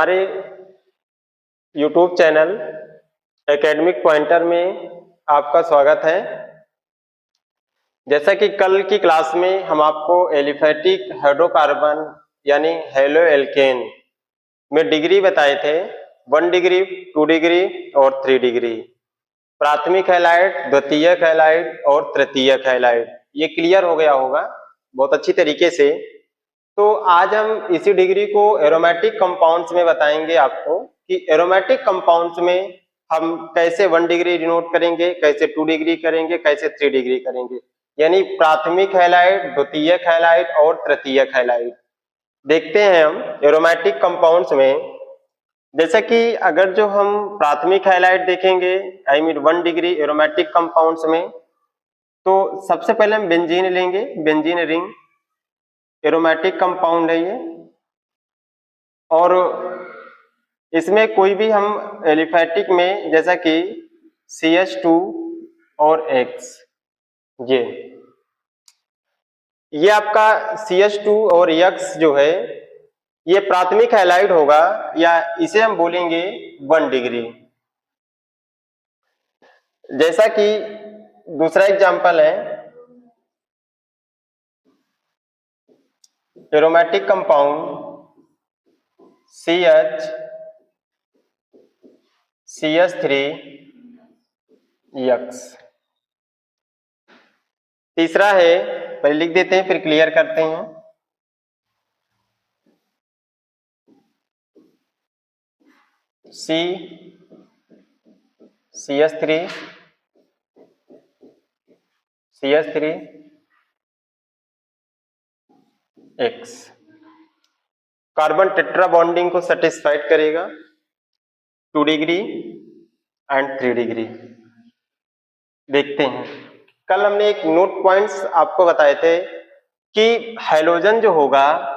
हमारे YouTube channel academic pointer में आपका स्वागत है। जैसा कि कल की क्लास में हम आपको एलिफैटिक हाइड्रोकार्बन यानी हेलो एल्केन में डिग्री बताए थे, 1 डिग्री, 2 डिग्री और 3 डिग्री। प्राथमिक हैलाइड, द्वितीयक हैलाइड और तृतीयक हैलाइड, ये क्लियर हो गया होगा बहुत अच्छी तरीके से। तो आज हम इसी डिग्री को एरोमेटिक कंपाउंड्स में बताएंगे आपको कि एरोमेटिक कंपाउंड्स में हम कैसे 1 डिग्री डिनोट करेंगे, कैसे 2 डिग्री करेंगे, कैसे 3 डिग्री करेंगे, यानी प्राथमिक हैलाइड, द्वितीयक हैलाइड और तृतीयक हैलाइड। देखते हैं हम एरोमेटिक कंपाउंड्स में, जैसा कि अगर जो हम प्राथमिक हैलाइड देखेंगे, I mean 1 degree aromatic compounds में, तो सबसे पहले हम बेंजीन लेंगे। बेंजीन रिंग एरोमेटिक कंपाउंड है ये, और इसमें कोई भी हम एलिफैटिक में जैसा कि CH2 और X, ये आपका CH2 और X जो है ये प्राथमिक हैलाइड होगा, या इसे हम बोलेंगे 1 डिग्री। जैसा कि दूसरा एग्जांपल है एरोमेटिक कंपाउंड CH3X। तीसरा है, पहले लिख देते हैं फिर क्लियर करते हैं। CH3X कार्बन टेट्रा बॉन्डिंग को सेटिस्फाइड करेगा, 2 डिग्री एंड 3 डिग्री। देखते हैं, कल हमने एक नोट पॉइंट्स आपको बताए थे कि हाइड्रोजन जो होगा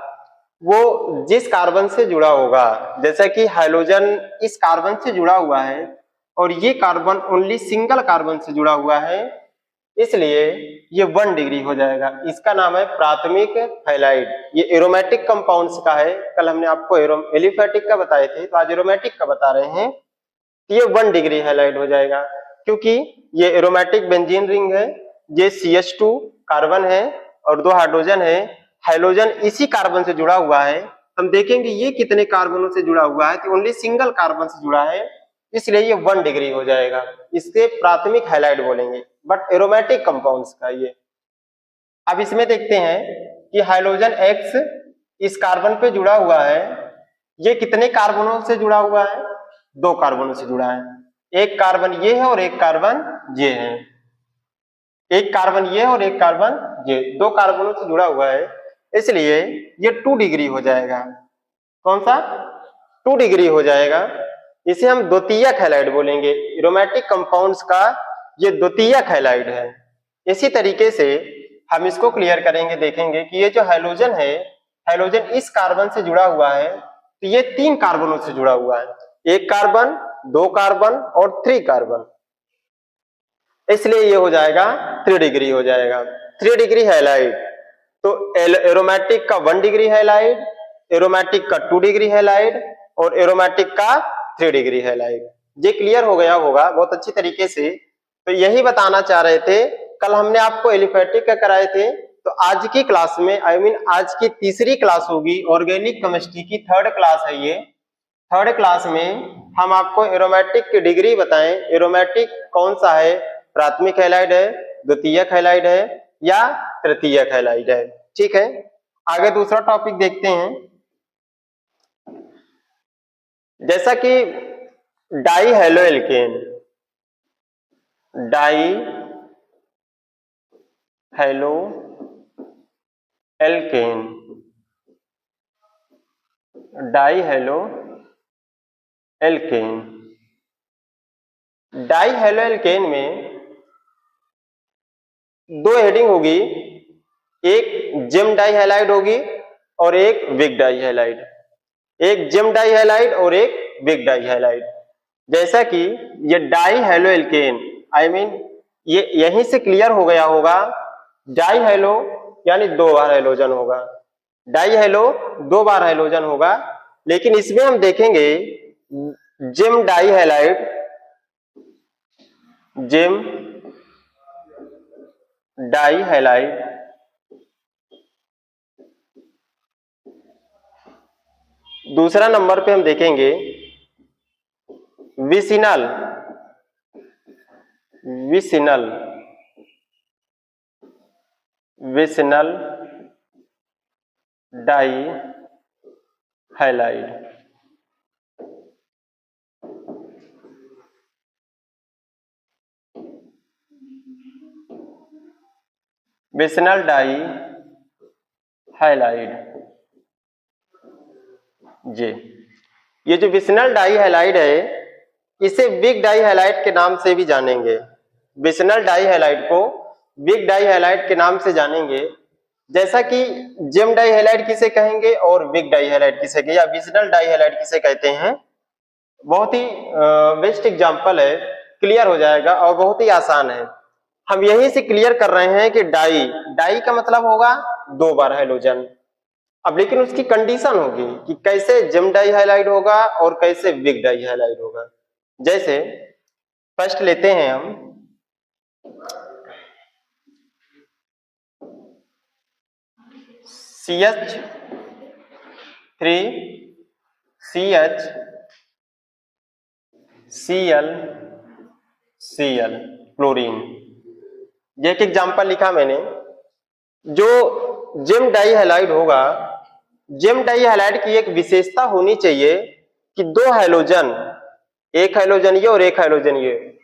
वो जिस कार्बन से जुड़ा होगा, जैसा कि हाइड्रोजन इस कार्बन से जुड़ा हुआ है और ये कार्बन ओनली सिंगल कार्बन से जुड़ा हुआ है, इसलिए ये 1 डिग्री हो जाएगा। इसका नाम है प्राथमिक हैलाइड। ये एरोमेटिक कंपाउंड्स का है, कल हमने आपको एलिफैटिक का बताए थे, तो आज एरोमेटिक का बता रहे हैं। तो ये 1 डिग्री हैलाइड हो जाएगा, क्योंकि ये एरोमेटिक बेंजीन रिंग है, ये CH2 कार्बन है और 2 हाइड्रोजन है। हाइड्रोजन इसी कार्बन से जुड़ा हुआ है। हम देखेंगे ये कितने कार्बनों से जुड़ा हुआ है, तो ओनली सिंगल कार्बन से जुड़ा है, इसलिए ये 1 डिग्री हो जाएगा। इससे प्राथमिक हैलाइड बोलेंगे, बट एरोमेटिक कंपाउंड्स का ये। अब इसमें देखते हैं कि हाइड्रोजन X इस कार्बन पे जुड़ा हुआ है, ये कितने कार्बनों से जुड़ा हुआ है? 2 कार्बनों से जुड़ा है। एक कार्बन ये है और एक कार्बन ये है। एक कार्बन ये और एक कार्बन ये, 2 कार्बनों से जुड़ा हुआ है, इसलिए ये 2 डिग्री हो जाएगा। कौन सा? 2 डिग्री हो जाएगा। इसे हम द्वितीयक हैलाइड बोलेंगे। एरोमेटिक कंपाउंड्स का ये द्वितीयक हैलाइड है। इसी तरीके से हम इसको क्लियर करेंगे, देखेंगे कि ये जो हाइड्रोजन है, हाइड्रोजन इस कार्बन से जुड़ा हुआ है, तो ये 3 कार्बनों से जुड़ा हुआ है, 1 कार्बन, 2 कार्बन और 3 कार्बन, इसलिए ये हो जाएगा 3 डिग्री हो जाएगा। 3 डिग्री हैलाइड। तो एरोमेटिक का 1 डिग्री हैलाइड, एरोमेटिक का 2 डिग्री हैलाइड और एरोमेटिक का 3 डिग्री हैलाइड। ये क्लियर हो गया होगा बहुत अच्छी तरीके से। तो यही बताना चाह रहे थे। कल हमने आपको एलिफैटिक का कराए थे, तो आज की क्लास में, आई मीन आज की तीसरी क्लास होगी, ऑर्गेनिक केमिस्ट्री की 3rd क्लास है ये। 3rd क्लास में हम आपको एरोमेटिक की डिग्री बताएं, एरोमेटिक कौन सा है, प्राथमिक हैलाइड है, द्वितीयक हैलाइड है या तृतीयक हैलाइड है। ठीक है, आगे दूसरा टॉपिक देखते हैं। जैसा कि die halo alkane, die halo alkane, die halo alkane, die halo alkane में 2 हेडिंग होगी, एक जिम डाई हैलाइड होगी और एक विग डाई हैलाइड। एक जिम डाई हैलाइड और एक विग डाई हैलाइड। जैसा कि ये die halo alkane, I mean ये यहीं से क्लियर हो गया होगा, डाई हेलो यानी 2 बार हैलोजन होगा, डाई हेलो 2 बार हैलोजन होगा, लेकिन इसमें हम देखेंगे gem dihalide, gem dihalide, दूसरा नंबर पे हम देखेंगे vicinal, vicinal, vicinal dihalide. Vicinal dihalide जी। ये जो विसिनल डाई हैलाइड है इसे विक डाई हैलाइड के नाम से भी जानेंगे। विसिनल डाई हैलाइड को विक डाई हैलाइड के नाम से जानेंगे, जैसा कि जिम डाई हैलाइड किसे कहेंगे और विक डाई हैलाइड किसे कहेंगे या विसिनल डाई हैलाइड किसे कहते हैं। बहुत ही बेस्ट एग्जांपल है, क्लियर हो जाएगा और बहुत ही आसान है। हम यहीं से क्लियर कर रहे हैं कि डाई, डाई का मतलब होगा 2 बार हैलोजन। अब लेकिन उसकी कंडीशन होगी कि कैसे जिम डाई हैलाइड होगा और कैसे विक डाई हैलाइड होगा। जैसे फर्स्ट लेते हैं हम CH3CHCl क्लोरीन। ये एक एग्जांपल लिखा मैंने। जो जिम डाई हैलाइड होगा, जिम डाई हैलाइड की एक विशेषता होनी चाहिए कि 2 हैलोजन, एक हैलोजन ये और एक हैलोजन ये,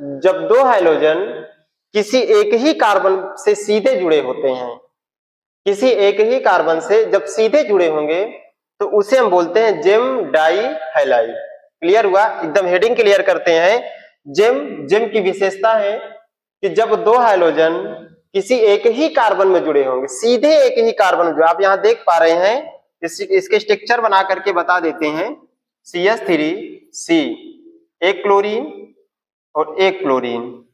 जब 2 हैलोजन किसी एक ही कार्बन से सीधे जुड़े होते हैं, किसी एक ही कार्बन से जब सीधे जुड़े होंगे तो उसे हम बोलते हैं जिम डाई हैलाइड। क्लियर हुआ? एकदम हेडिंग क्लियर करते हैं। जिम की विशेषता है कि जब 2 हैलोजन किसी एक ही कार्बन में जुड़े होंगे, सीधे एक ही कार्बन में, जो आप यहां देख पा रहे हैं, इसके स्ट्रक्चर बना करके बता देते हैं। CH3C, एक क्लोरीन और एक क्लोरीन,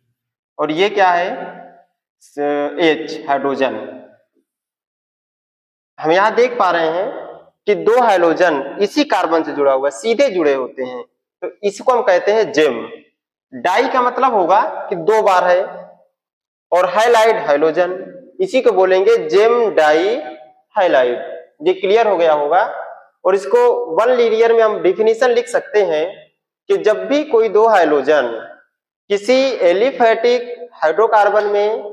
और ये क्या है H हाइड्रोजन। हम यहां देख पा रहे हैं कि 2 हैलोजन इसी कार्बन से जुड़ा हुआ, सीधे जुड़े होते हैं, तो इसको हम कहते हैं जिम। डाई का मतलब होगा कि 2 बार है, और हैलाइड हैलोजन, इसी को बोलेंगे जिम डाई हैलाइड। ये क्लियर हो गया होगा। और इसको 1 लीनियर में हम डिफिनीशन लिख सकते हैं कि जब भी कोई 2 हैलोजन किसी एलिफैटिक हाइड्रोकार्बन में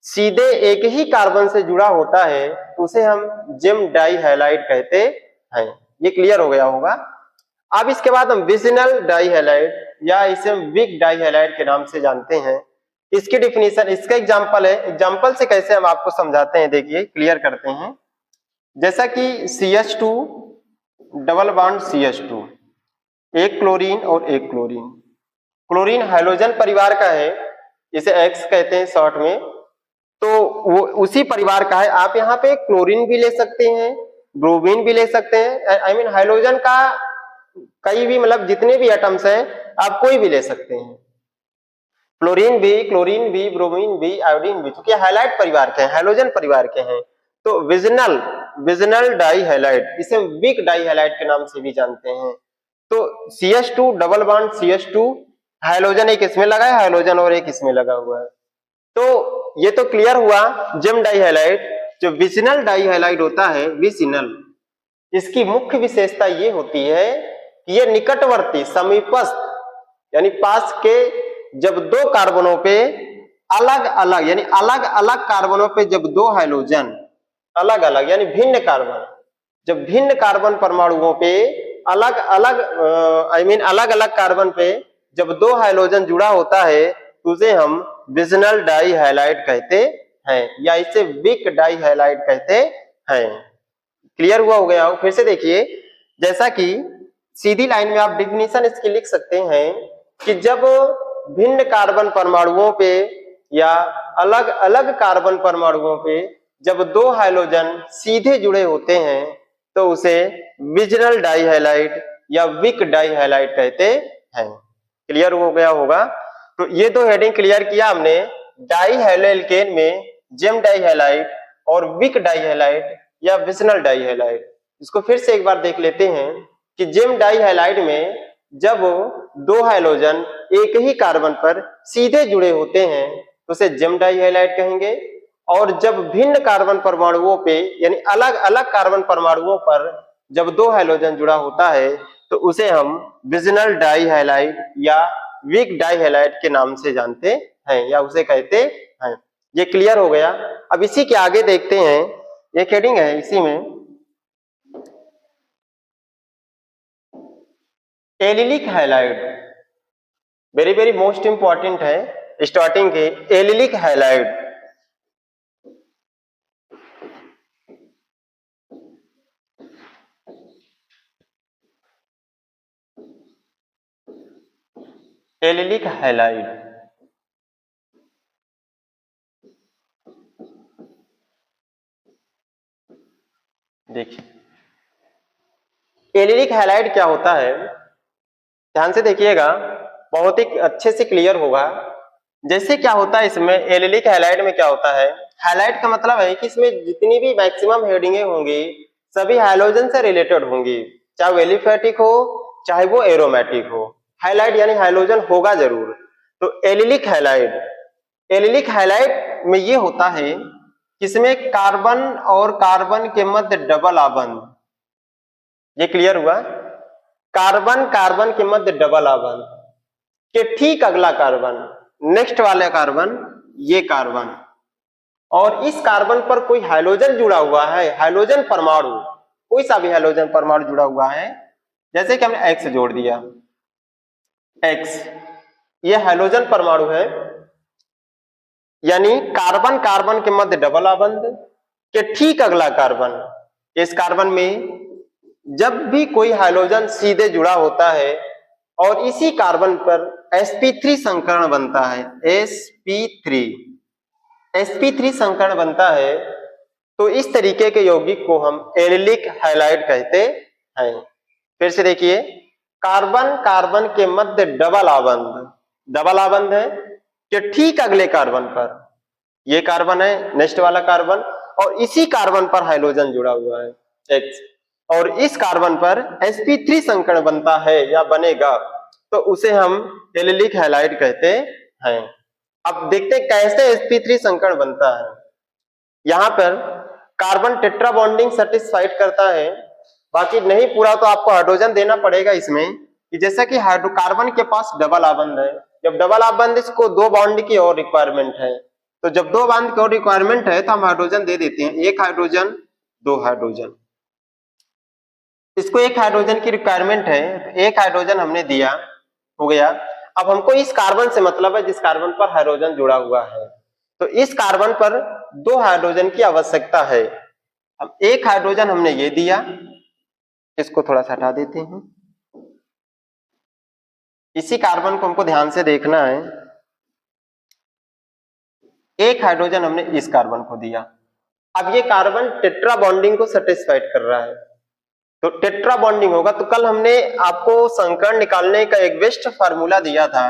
सीधे एक ही कार्बन से जुड़ा होता है तो उसे हम जिम डाई हैलाइड कहते हैं। ये क्लियर हो गया होगा। अब इसके बाद हम विसिनल डाई हैलाइड या इसे हम विक डाई हैलाइड के नाम से जानते हैं। इसकी डिफिनीशन, इसका एग्जांपल है, एग्जांपल से कैसे हम आपको समझाते हैं, देखिए क्लियर करते हैं। जैसा कि CH2 डबल बॉन्ड CH2, एक क्लोरीन और एक क्लोरीन। क्लोरीन हैलोजन परिवार का है, इसे X कहते हैं शॉर्ट में, तो वो उसी परिवार का है। आप यहाँ पे क्लोरीन भी ले सकते हैं, ब्रोमीन भी ले सकते हैं, आई मीन हैलोजन का कई भी, मतलब जितने भी एटम्स हैं आप कोई भी ले सकते हैं। क्लोरीन भी, ब्रोमीन भी, आयोडीन भी, क्योंकि हैलाइड परिवार के हैं, हैलोजन परिवार के हैं। तो विजिनल डाई हैलाइड, इसे विक डाई हैलाइड के नाम से भी जानते हैं। तो CH2 double bond CH2, halogen एक इसमें लगा है, हैलोजन और एक इसमें लगा हुआ है। तो ये तो क्लियर हुआ जिम डाई हैलाइड। जो विसिनल डाई हैलाइड होता है, विसिनल, इसकी मुख्य विशेषता ये होती है कि ये निकटवर्ती, समीपस्थ, यानी पास के, जब 2 कार्बनों पे अलग अलग, यानी अलग अलग कार्बनों पे जब 2 हैलोजन अलग अलग, यानी भिन्न कार्बन, जब भिन्न कार्बन परमाणुओं पे अलग अलग, आई मीन अलग अलग कार्बन पे जब 2 हैलोजन जुड़ा होता है तो उसे हम विसिनल डाई हैलाइड कहते हैं या इसे विक डाई हैलाइड कहते हैं। क्लियर हुआ हो गया हो? फिर से देखिए, जैसा कि सीधी लाइन में आप डिफिनीशन इसकी लिख सकते हैं कि जब भिन्न कार्बन परमाणुओं पे या अलग अलग कार्बन परमाणुओं पे जब 2 हैलोजन सीधे जुड़े होते हैं तो उसे विजिनल डाई हैलाइड या विक डाई हैलाइड कहते हैं। क्लियर हो गया होगा? तो ये 2 हेडिंग क्लियर किया हमने, डाई हैलोएल्केन में जिम डाई हैलाइड और विक डाई हैलाइड या विजिनल डाई हैलाइड। इसको फिर से एक बार देख लेते हैं कि जिम डाई हैलाइड में जब दो हाइड्रोजन एक ही कार्बन पर सीधे जुड़े होते हैं तो उसे जिम डाई हैलाइड कहेंगे, और जब भिन्न कार्बन परमाणुओं पे यानी अलग अलग कार्बन परमाणुओं पर जब दो हाइड्रोजन जुड़ा होता है तो उसे हम विजनल डाई हैलाइड या वीक डाई हैलाइड के नाम से जानते हैं या उसे कहते हैं। ये क्लियर हो गया। अब इसी के आगे देखते हैं, एक हेडिंग है इसी में, allylic halide, very very most important है स्टार्टिंग के, एलिलिक हैलाइड। एलिलिक हैलाइड देखिए, एलिलिक हैलाइड क्या होता है, ध्यान से देखिएगा, बहुत ही अच्छे से क्लियर होगा। जैसे क्या होता है इसमें, एलिलिक हैलाइड में क्या होता है, हैलाइड का मतलब है कि इसमें जितनी भी मैक्सिमम हेडिंगें होंगी सभी हाइड्रोजन से रिलेटेड होंगी, चाहे वो एलिफेटिक हो चाहे वो एरोमेटिक हो, हाइलाइट यानी हाइड्रोजन होगा जरूर। तो एलिलिक हैलाइड, एलिलिक हैलाइड में ये होता है कि इसमें कार्बन और कार्बन के मध्य डबल आबंध, ये क्लियर हुआ, कार्बन कार्बन के मध्य डबल आबंध के ठीक अगला कार्बन, नेक्स्ट वाले कार्बन, ये कार्बन, और इस कार्बन पर कोई हाइड्रोजन जुड़ा हुआ है, हाइड्रोजन परमाणु, कोई सा भी हाइड्रोजन परमाणु जुड़ा हुआ है, जैसे कि हमने एक्स जोड़ दिया, एक्स ये हाइड्रोजन परमाणु है, यानी कार्बन कार्बन के मध्य डबल आबंध के ठीक अगला कार्बन, इस कार्बन में जब भी कोई हाइड्रोजन सीधे जुड़ा होता है और इसी कार्बन पर sp3 संकरण बनता है, sp3 संकरण बनता है, तो इस तरीके के यौगिक को हम एलिलिक हैलाइड कहते हैं। फिर से देखिए, कार्बन कार्बन के मध्य डबल आबंध, डबल आबंध है कि ठीक अगले कार्बन पर, ये कार्बन है नेक्स्ट वाला कार्बन, और इसी कार्बन पर हाइड्रोजन जुड़ा हुआ है X, और इस कार्बन पर sp3 संकरण बनता है या बनेगा, तो उसे हम एलिलिक हैलाइड कहते हैं। अब देखते हैं कैसे sp3 संकरण बनता है। यहां पर कार्बन टेट्रा बॉन्डिंग सेटिस्फाइड करता है, बाकी नहीं पूरा तो आपको हाइड्रोजन देना पड़ेगा इसमें, कि जैसा कि कार्बन के पास डबल आबंध है, जब डबल आबंध इसको दो बॉन्ड की और रिक्वायरमेंट है, तो जब दो बॉन्ड की और रिक्वायरमेंट है तो हम हाइड्रोजन दे देते हैं, एक हाइड्रोजन दो हाइड्रोजन, इसको एक हाइड्रोजन की रिक्वायरमेंट है, एक हाइड्रोजन हमने दिया, हो गया। अब हमको इस कार्बन से मतलब है जिस कार्बन पर हाइड्रोजन जुड़ा हुआ है, तो इस कार्बन पर दो हाइड्रोजन की आवश्यकता है। अब एक हाइड्रोजन हमने ये दिया, इसको थोड़ा सा हटा देते हैं, इसी कार्बन को हमको ध्यान से देखना है, एक हाइड्रोजन हमने इस कार्बन को दिया। अब ये कार्बन टेट्रा बॉन्डिंग को सेटिस्फाइड कर रहा है, तो टेट्रा बॉन्डिंग होगा। तो कल हमने आपको संकरण निकालने का एक बेस्ट फार्मूला दिया था,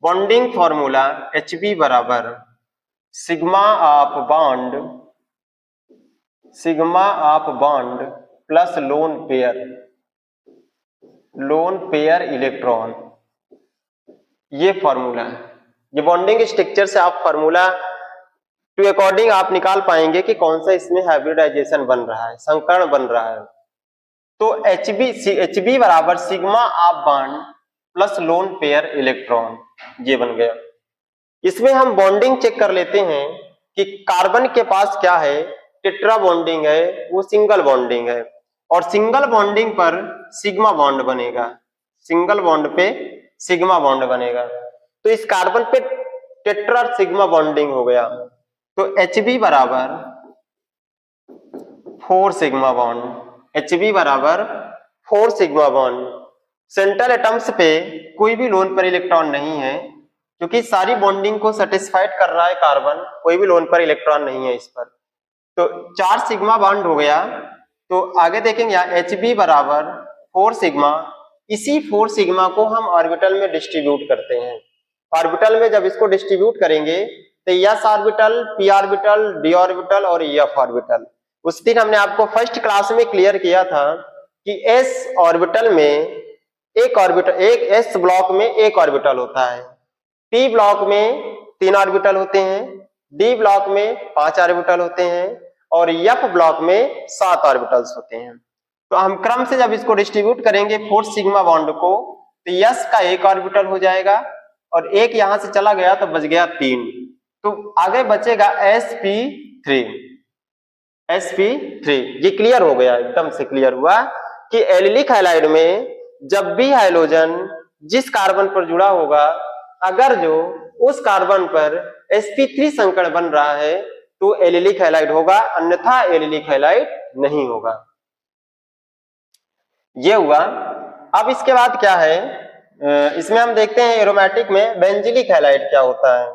बॉन्डिंग फार्मूला Hb बराबर sigma of bond plus lone pair electron, ये फॉर्मूला है। ये बॉन्डिंग स्ट्रक्चर से आप फॉर्मूला टू अकॉर्डिंग आप निकाल पाएंगे कि कौन सा इसमें हाइब्रिडाइजेशन बन रहा है, संकरण बन रहा है। तो Hb बराबर sigma of bond plus lone pair electron, ये बन गया। इसमें हम बॉन्डिंग चेक कर लेते हैं कि कार्बन के पास क्या है, टेट्रा बॉन्डिंग है, वो सिंगल बॉन्डिंग है, और सिंगल बॉन्डिंग पर सिग्मा बॉन्ड बनेगा, सिंगल बॉन्ड पे सिग्मा बॉन्ड बनेगा, तो इस कार्बन पे टेट्रा सिग्मा बॉन्डिंग हो गया। तो Hb बराबर 4 सिग्मा बॉन्ड, Hb बराबर 4 सिग्मा बॉन्ड। सेंट्रल एटम्स पे कोई भी लोन पर इलेक्ट्रॉन नहीं है, क्योंकि सारी बॉन्डिंग को सेटिस्फाइड कर रहा है कार्बन, कोई भी लोन पर इलेक्ट्रॉन नहीं है इस पर। तो 4 सिग्मा बॉन्ड हो गया। तो आगे देखेंगे यहाँ Hb बराबर 4 सिग्मा, इसी 4 सिग्मा को हम ऑर्बिटल में डिस्ट्रीब्यूट करते हैं। ऑर्बिटल में जब इसको डिस्ट्रीब्यूट करेंगे तो s orbital, p orbital, d orbital और f ऑर्बिटल, उस दिन हमने आपको फर्स्ट क्लास में क्लियर किया था कि s ऑर्बिटल में एक s ब्लॉक में एक ऑर्बिटल होता है, p ब्लॉक में 3 ऑर्बिटल होते हैं, d ब्लॉक में 5 ऑर्बिटल होते हैं और f ब्लॉक में 7 ऑर्बिटल्स होते हैं। तो हम क्रम से जब इसको डिस्ट्रीब्यूट करेंगे 4 सिग्मा बॉन्ड को, तो s का एक ऑर्बिटल हो जाएगा और एक यहां से चला गया तो बच गया 3, तो आगे बचेगा sp3। ये क्लियर हो गया, एकदम से क्लियर हुआ कि एलिलिक हैलाइड में जब भी हाइड्रोजन जिस कार्बन पर जुड़ा होगा, अगर जो उस कार्बन पर sp3 संकरण बन रहा है तो एलिलिक हैलाइड होगा, अन्यथा एलिलिक हैलाइड नहीं होगा। ये हुआ। अब इसके बाद क्या है, इसमें हम देखते हैं एरोमेटिक में बेंजिलिक हैलाइड क्या होता है।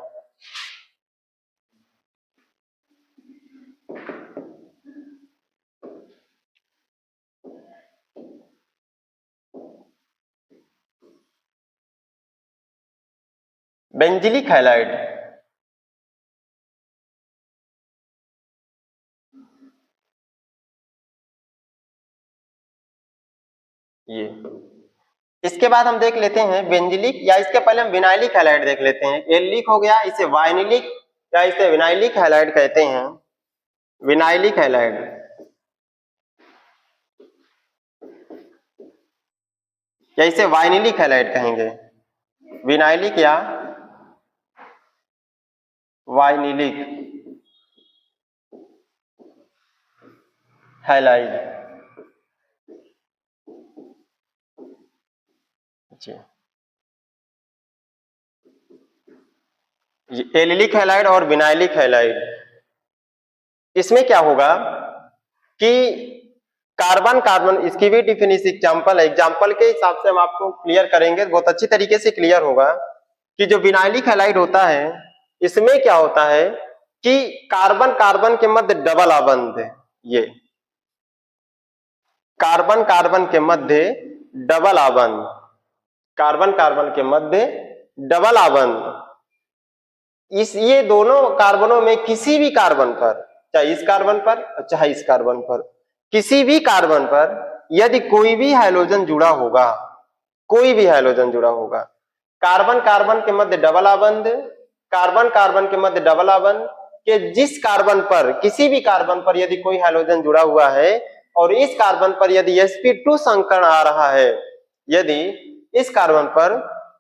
बेंजिलिक हैलाइड ये, इसके बाद हम देख लेते हैं बेंजिलिक, या इसके पहले हम विनाइलिक हैलाइड देख लेते हैं। एलिलिक हो गया, इसे वाइनिलिक या इसे विनाइलिक हैलाइड कहते हैं। विनाइलिक हैलाइड या इसे वाइनिलिक हैलाइड कहेंगे। विनाइलिक या वाइनिलिक हैलाइड। एलिलिक हैलाइड और विनाइलिक हैलाइड, इसमें क्या होगा कि कार्बन कार्बन, इसकी भी डिफिनिशन एग्जांपल है, एग्जांपल के हिसाब से हम आपको क्लियर करेंगे, बहुत अच्छी तरीके से क्लियर होगा कि जो विनाइलिक हैलाइड होता है इसमें क्या होता है कि कार्बन कार्बन के मध्य डबल आबंध, ये कार्बन कार्बन के मध्य डबल आबंध, कार्बन कार्बन के मध्य डबल आबंध, ये दोनों कार्बनों में किसी भी कार्बन पर, चाहे इस कार्बन पर चाहे इस कार्बन पर, किसी भी कार्बन पर यदि कोई भी हाइड्रोजन जुड़ा होगा, कोई भी हाइड्रोजन जुड़ा होगा, कार्बन कार्बन के मध्य डबल आबंध, कार्बन कार्बन के मध्य डबल आबंध के जिस कार्बन पर, किसी भी कार्बन पर यदि कोई हाइड्रोजन जुड़ा हुआ है और इस कार्बन पर यदि sp2 संकरण आ रहा है, यदि इस कार्बन पर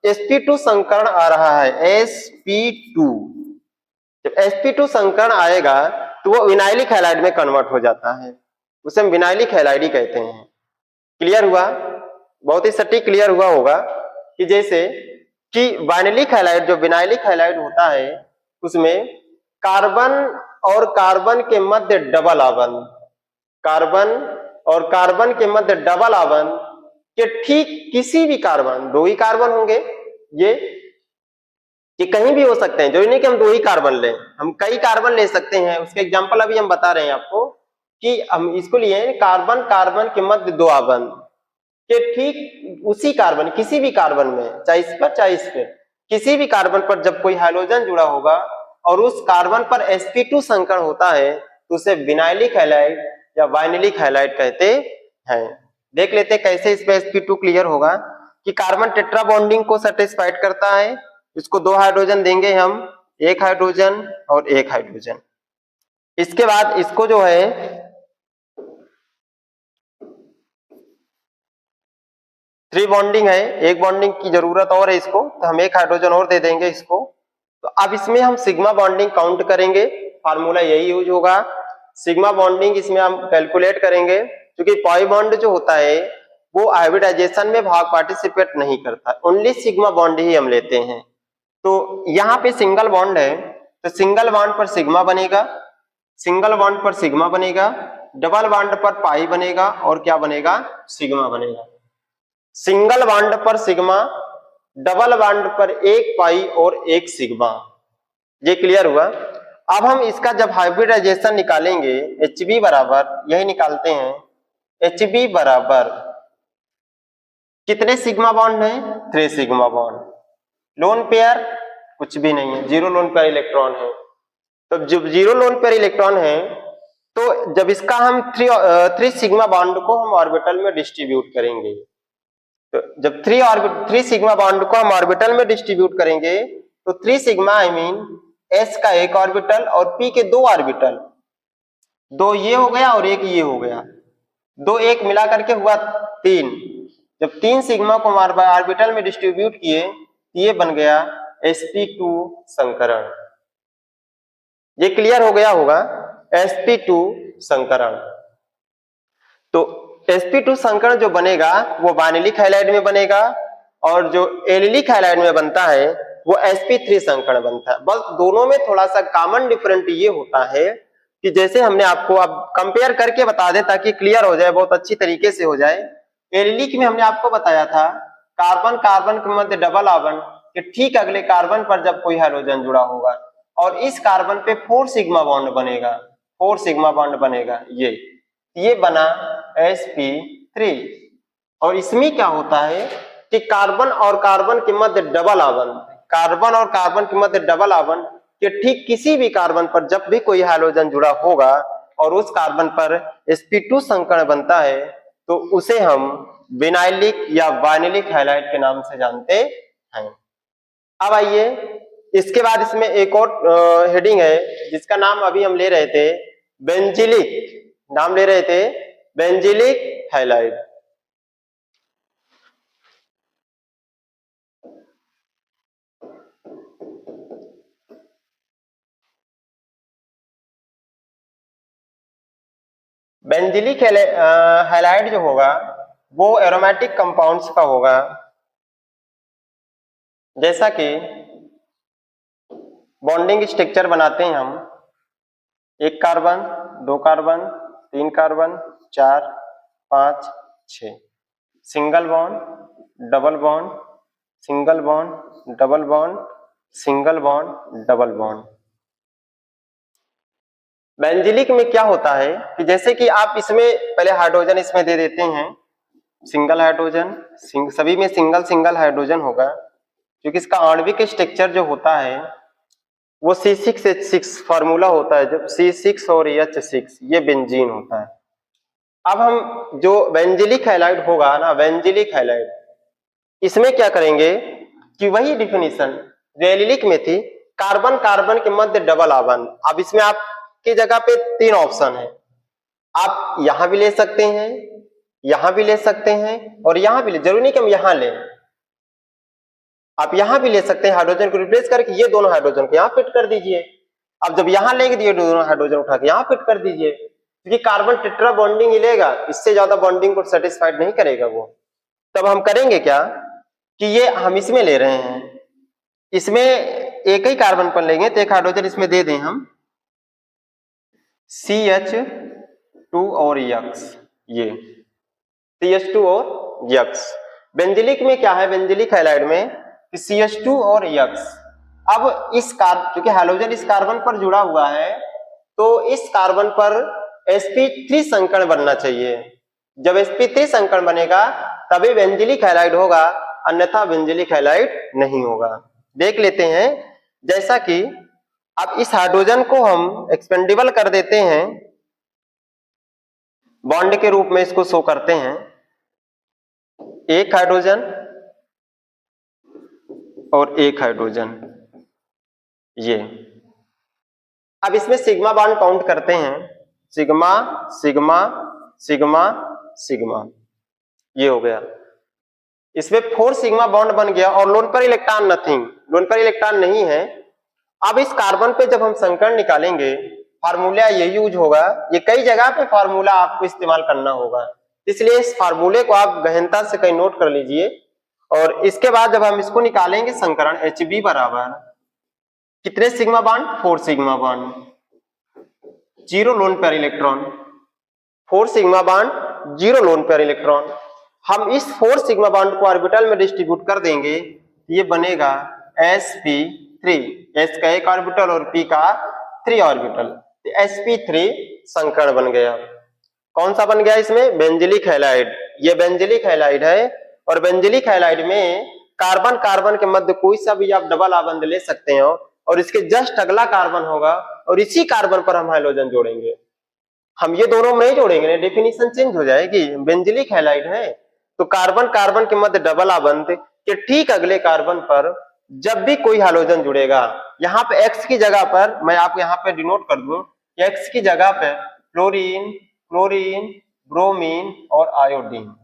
sp2 संकरण आ रहा है, sp2, जब sp2 संकरण आएगा तो वो विनाइलिक हैलाइड में कन्वर्ट हो जाता है, उसे हम विनाइलिक हैलाइड ही कहते हैं। क्लियर हुआ? बहुत ही सटीक क्लियर हुआ होगा कि जैसे कि वाइनिलिक हैलाइड, जो विनाइलिक हैलाइड होता है उसमें कार्बन और कार्बन के मध्य डबल आबंध, कार्बन और कार्बन के मध्य डबल आबंध के ठीक किसी भी कार्बन, 2 ही कार्बन होंगे, ये कहीं भी हो सकते हैं, जो नहीं कि हम 2 ही कार्बन लें, हम कई कार्बन ले सकते हैं। उसके एग्जांपल अभी हम बता रहे हैं आपको कि हम इसको लिए कार्बन कार्बन के मध्य 2 आबंध के ठीक उसी कार्बन, किसी भी कार्बन में, चाहे इस पर चाहे इस पर, किसी भी कार्बन पर जब कोई हाइड्रोजन जुड़ा होगा और उस कार्बन पर sp2 संकरण होता है तो उसे विनाइलिक हैलाइड या वाइनिलिक हैलाइड कहते हैं। देख लेते हैं कैसे इस पे sp2 क्लियर होगा कि कार्बन टेट्रा बॉन्डिंग को सेटिस्फाइड करता है, इसको 2 हाइड्रोजन देंगे हम, 1 हाइड्रोजन और 1 हाइड्रोजन। इसके बाद इसको जो है 3 बॉन्डिंग है, 1 बॉन्डिंग की जरूरत और है इसको, तो हम 1 हाइड्रोजन और दे देंगे इसको। तो अब इसमें हम सिग्मा बॉन्डिंग काउंट करेंगे, फार्मूला यही यूज होगा, सिग्मा बॉन्डिंग इसमें हम कैलकुलेट करेंगे, क्योंकि पाई बॉन्ड जो होता है वो हाइब्रिडाइजेशन में भाग पार्टिसिपेट नहीं करता, ओनली सिग्मा बॉन्ड ही हम लेते हैं। तो यहाँ पे सिंगल बॉन्ड है तो सिंगल बॉन्ड पर सिग्मा बनेगा, सिंगल बॉन्ड पर सिग्मा बनेगा, डबल बॉन्ड पर पाई बनेगा और क्या बनेगा, सिग्मा बनेगा। सिंगल बॉन्ड पर सिग्मा, डबल बॉन्ड पर 1 पाई और 1 सिग्मा। ये क्लियर हुआ? अब हम इसका जब हाइब्रिडाइजेशन निकालेंगे, Hb बराबर यही निकालते हैं, Hb बराबर कितने सिग्मा बॉन्ड है, 3 सिग्मा बॉन्ड, लोन पेयर कुछ भी नहीं है, 0 लोन पेयर इलेक्ट्रॉन है। तो जब 0 लोन पेयर इलेक्ट्रॉन है तो जब इसका हम थ्री सिग्मा बॉन्ड को हम ऑर्बिटल में डिस्ट्रीब्यूट करेंगे, तो जब थ्री सिग्मा बॉन्ड को हम ऑर्बिटल में डिस्ट्रीब्यूट करेंगे तो three sigma I mean S का एक ऑर्बिटल और पी के दो ऑर्बिटल, दो ये हो गया और एक ये हो गया, दो एक मिला करके हुआ तीन। जब तीन सिग्मा को हम ऑर्बिटल में डिस्ट्रीब्यूट किए ये बन गया sp2 संकरण। ये क्लियर हो गया होगा, sp2 संकरण। तो sp2 संकरण जो बनेगा वो वानिलिक हैलाइड में बनेगा और जो एलिलिक हैलाइड में बनता है वो sp3 संकरण बनता है। बस दोनों में थोड़ा सा कॉमन डिफरेंट ये होता है कि जैसे हमने आपको अब कंपेयर करके बता दे ताकि क्लियर हो जाए, बहुत अच्छी तरीके से हो जाए। एलिलिक में हमने आपको बताया था कार्बन कार्बन के मध्य डबल बॉन्ड के ठीक अगले कार्बन पर जब कोई हाइड्रोजन जुड़ा होगा और इस कार्बन पे 4 सिग्मा बॉन्ड बनेगा, 4 सिग्मा बॉन्ड बनेगा, ये बना sp3। और इसमें क्या होता है कि कार्बन और कार्बन के मध्य डबल बॉन्ड, कार्बन और कार्बन के मध्य डबल बॉन्ड के ठीक किसी भी कार्बन पर जब भी कोई हाइड्रोजन जुड़ा होगा और उस कार्बन पर sp2 संकरण बनता है तो उसे हम विनाइलिक या वानिलिक हैलाइड के नाम से जानते हैं। अब आइए इसके बाद इसमें एक और हेडिंग है जिसका नाम अभी हम ले रहे थे बेंजिलिक, नाम ले रहे थे बेंजिलिक हैलाइड। बेंजिलिक हैलाइड जो होगा वो एरोमेटिक कंपाउंड्स का होगा, जैसा कि बॉन्डिंग स्ट्रक्चर बनाते हैं हम, एक कार्बन, दो कार्बन, तीन carbon, 4, 5, 6, single bond, double bond, single bond, double bond, single bond, double bond. Benzylic में क्या होता है कि जैसे कि आप इसमें पहले हाइड्रोजन इसमें दे देते हैं, सिंगल हाइड्रोजन, सभी में सिंगल सिंगल हाइड्रोजन होगा क्योंकि इसका आणविक स्ट्रक्चर जो होता है वो C6H6 फार्मूला होता है, जब C6 और H6 ये बेंजीन होता है। अब हम जो बेंजिलिक हैलाइड होगा ना, बेंजिलिक हैलाइड, इसमें क्या करेंगे कि वही डिफिनीशन जो एलिलिक में थी, कार्बन कार्बन के मध्य डबल बॉन्ड। अब इसमें आपकी जगह पे तीन ऑप्शन है, आप यहां भी ले सकते हैं, यहां भी ले सकते हैं और यहां भी ले, जरूरी नहीं कि हम यहां लें, आप यहां भी ले सकते हैं। हाइड्रोजन को रिप्लेस करके ये दोनों हाइड्रोजन को यहां फिट कर दीजिए। अब जब यहां लेंगे तो ये दोनों हाइड्रोजन उठा के यहां फिट कर दीजिए, क्योंकि कार्बन टेट्रा बॉन्डिंग ही लेगा, इससे ज्यादा बॉन्डिंग को सेटिस्फाइड नहीं करेगा वो। तब हम करेंगे क्या कि ये हम इसमें ले रहे हैं, इसमें एक ही कार्बन पर लेंगे तो एक हाइड्रोजन इसमें दे दें हम CH2 और X, ये CH2 और X। बेंजिलिक में क्या है, बेंजिलिक हैलाइड में CH2 और X। अब इस क्योंकि हाइड्रोजन इस कार्बन पर जुड़ा हुआ है तो इस कार्बन पर sp3 संकरण बनना चाहिए। जब sp3 संकरण बनेगा तभी बेंजिलिक हैलाइड होगा, अन्यथा बेंजिलिक हैलाइड नहीं होगा। देख लेते हैं, जैसा कि अब इस हाइड्रोजन को हम एक्सपेंडेबल कर देते हैं, बॉन्ड के रूप में इसको शो करते हैं, एक हाइड्रोजन और एक हाइड्रोजन, ये। अब इसमें सिग्मा बॉन्ड काउंट करते हैं, सिग्मा सिग्मा सिग्मा सिग्मा, ये हो गया। इसमें 4 सिग्मा बॉन्ड बन गया और लोन पर इलेक्ट्रॉन नथिंग, लोन पर इलेक्ट्रॉन नहीं है। अब इस कार्बन पे जब हम संकरण निकालेंगे फार्मूला ये यूज होगा, ये कई जगह पे फार्मूला आपको इस्तेमाल करना होगा, इसलिए इस फार्मूले को आप गहनता से कहीं नोट कर लीजिए। और इसके बाद जब हम इसको निकालेंगे संकरण Hb बराबर कितने sigma bond, 4 sigma bond, 0 lone pair electron, 4 sigma bond 0 lone pair electron. हम इस 4 सिग्मा बॉन्ड को ऑर्बिटल में डिस्ट्रीब्यूट कर देंगे, ये बनेगा sp3, s का एक ऑर्बिटल और p का 3 ऑर्बिटल, sp3 संकरण बन गया। कौन सा बन गया इसमें, बेंजिलिक हैलाइड। ये बेंजिलिक हैलाइड है और बेंजिलिक हैलाइड में कार्बन कार्बन के मध्य कोई सा भी आप डबल बॉन्ड ले सकते हो और इसके जस्ट अगला कार्बन होगा और इसी कार्बन पर हम हाइड्रोजन जोड़ेंगे। हम ये दोनों में नहीं जोड़ेंगे, डेफिनेशन चेंज हो जाएगी। बेंजिलिक हैलाइड है तो कार्बन कार्बन के मध्य डबल बॉन्ड के ठीक अगले कार्बन पर जब भी कोई हैलोजन जुड़ेगा, यहाँ पे एक्स की जगह पर मैं आपको यहाँ पे डिनोट कर दूं, एक्स की जगह पे क्लोरीन, क्लोरीन, ब्रोमीन और आयोडीन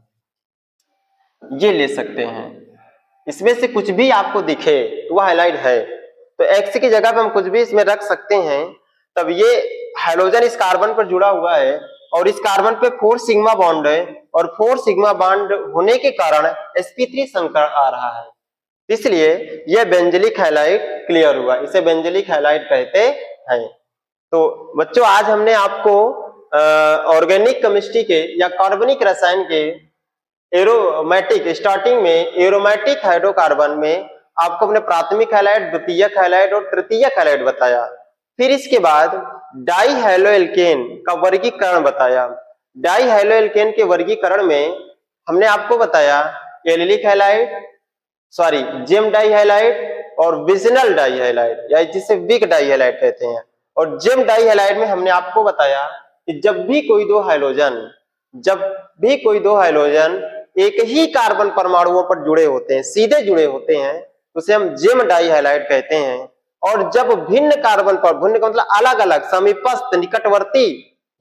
ये ले सकते हैं। इसमें से कुछ भी आपको दिखे तो वह हैलाइड है, तो एक्स की जगह पे हम कुछ भी इसमें रख सकते हैं। तब ये हैलोजन इस कार्बन पर जुड़ा हुआ है और इस कार्बन पे 4 सिग्मा बॉन्ड है और 4 सिग्मा बॉन्ड होने के कारण sp3 संकर आ रहा है, इसलिए यह बेंजिलिक हैलाइड क्लियर हुआ, इसे बेंजिलिक हैलाइड कहते हैं। तो बच्चों आज हमने आपको ऑर्गेनिक केमिस्ट्री के या कार्बनिक रसायन के एरोमेटिक, स्टार्टिंग में एरोमेटिक हाइड्रोकार्बन में आपको अपने प्राथमिक हैलाइड, द्वितीयक हैलाइड और तृतीयक हैलाइड बताया। फिर इसके बाद डाई हैलोएल्केन का वर्गीकरण बताया। डाई हैलोएल्केन के वर्गीकरण में हमने आपको बताया allylic halide, sorry gem dihalide और विजनल डाई हैलाइड या जिसे विक डाई हैलाइड कहते हैं। और जेम डाई हैलाइड में हमने आपको बताया कि जब भी कोई दो हैलोजन एक ही कार्बन परमाणुओं पर जुड़े होते हैं, सीधे जुड़े होते हैं, तो उसे हम जेम डाई हैलाइड कहते हैं। और जब भिन्न कार्बन पर, भिन्न का मतलब अलग अलग, समीपस्थ, निकटवर्ती,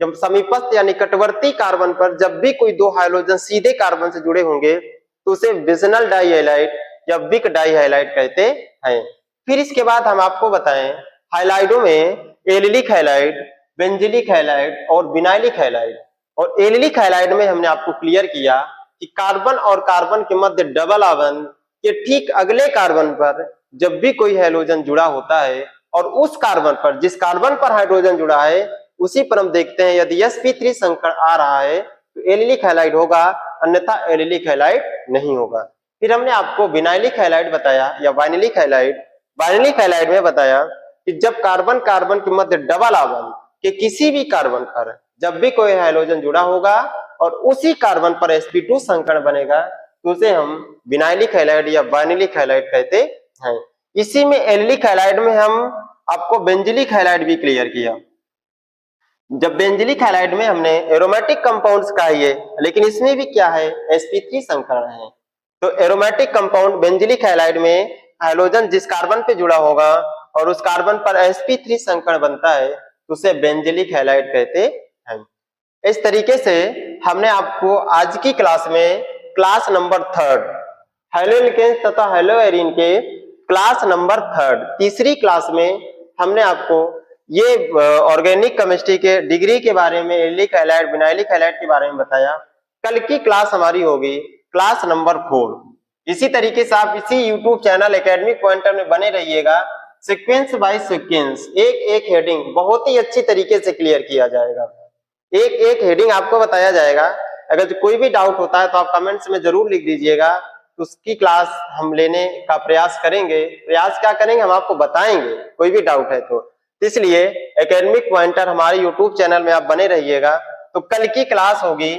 जब समीपस्थ या निकटवर्ती कार्बन पर जब भी कोई दो हाइड्रोजन सीधे कार्बन से जुड़े होंगे तो उसे विजनल डाई हैलाइड या विक डाई हैलाइड कहते हैं। फिर इसके बाद हम आपको बताएं हैलाइडों में एलिलिक हैलाइड, बेंजिलिक हैलाइड और विनाइलिक हैलाइड। और एलिलिक हैलाइड में हमने आपको क्लियर किया कि कार्बन और कार्बन के मध्य डबल बॉन्ड के ठीक अगले कार्बन पर जब भी कोई हैलोजन जुड़ा होता है और उस कार्बन पर, जिस कार्बन पर हाइड्रोजन जुड़ा है उसी पर हम देखते हैं यदि sp3 संकर आ रहा है तो एलिलिक हैलाइड होगा, अन्यथा एलिलिक हैलाइड नहीं होगा। फिर हमने आपको विनाइलिक हैलाइड बताया या वाइनिलिक हैलाइड। वाइनिलिक हैलाइड में बताया कि जब कार्बन कार्बन के मध्य डबल बॉन्ड के किसी भी कार्बन पर जब भी कोई हैलोजन जुड़ा होगा और उसी कार्बन पर sp2 संकर बनेगा तो उसे हम विनाइलिक हैलाइड या वाइनिलिक हैलाइड कहते हैं। इसी में एलिलिक हैलाइड में हम आपको बेंजिलिक हैलाइड भी क्लियर किया। जब बेंजिलिक हैलाइड में हमने एरोमेटिक कंपाउंड्स का ये, लेकिन इसमें भी क्या है sp3 संकरण है। तो एरोमेटिक कंपाउंड बेंजिलिक हैलाइड में हाइड्रोजन जिस कार्बन पे जुड़ा होगा और उस कार्बन पर sp3 संकरण बनता है तो उसे बेंजिलिक हैलाइड कहते हैं। इस तरीके से हमने आपको आज की क्लास में क्लास नंबर 3 हैलोएल्केन्स तथा हैलोएरीन के क्लास नंबर 3 तीसरी क्लास में हमने आपको ये ऑर्गेनिक केमिस्ट्री के डिग्री के बारे में, एलिलिक हैलाइड, विनाइलिक हैलाइड के बारे में बताया। कल की क्लास हमारी होगी क्लास नंबर 4। इसी तरीके से आप इसी यूट्यूब चैनल एकेडमिक पॉइंटर में बने रहिएगा। सीक्वेंस बाय सीक्वेंस एक एक हेडिंग बहुत ही अच्छी तरीके से क्लियर किया जाएगा, एक एक हेडिंग आपको बताया जाएगा। अगर कोई भी डाउट होता है तो आप कमेंट्स में जरूर लिख दीजिएगा, तो उसकी क्लास हम लेने का प्रयास करेंगे। प्रयास क्या करेंगे, हम आपको बताएंगे कोई भी डाउट है तो। इसलिए एकेडमिक पॉइंटर हमारे यूट्यूब चैनल में आप बने रहिएगा। तो कल की क्लास होगी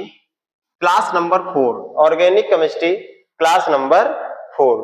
class number 4 organic chemistry class number 4।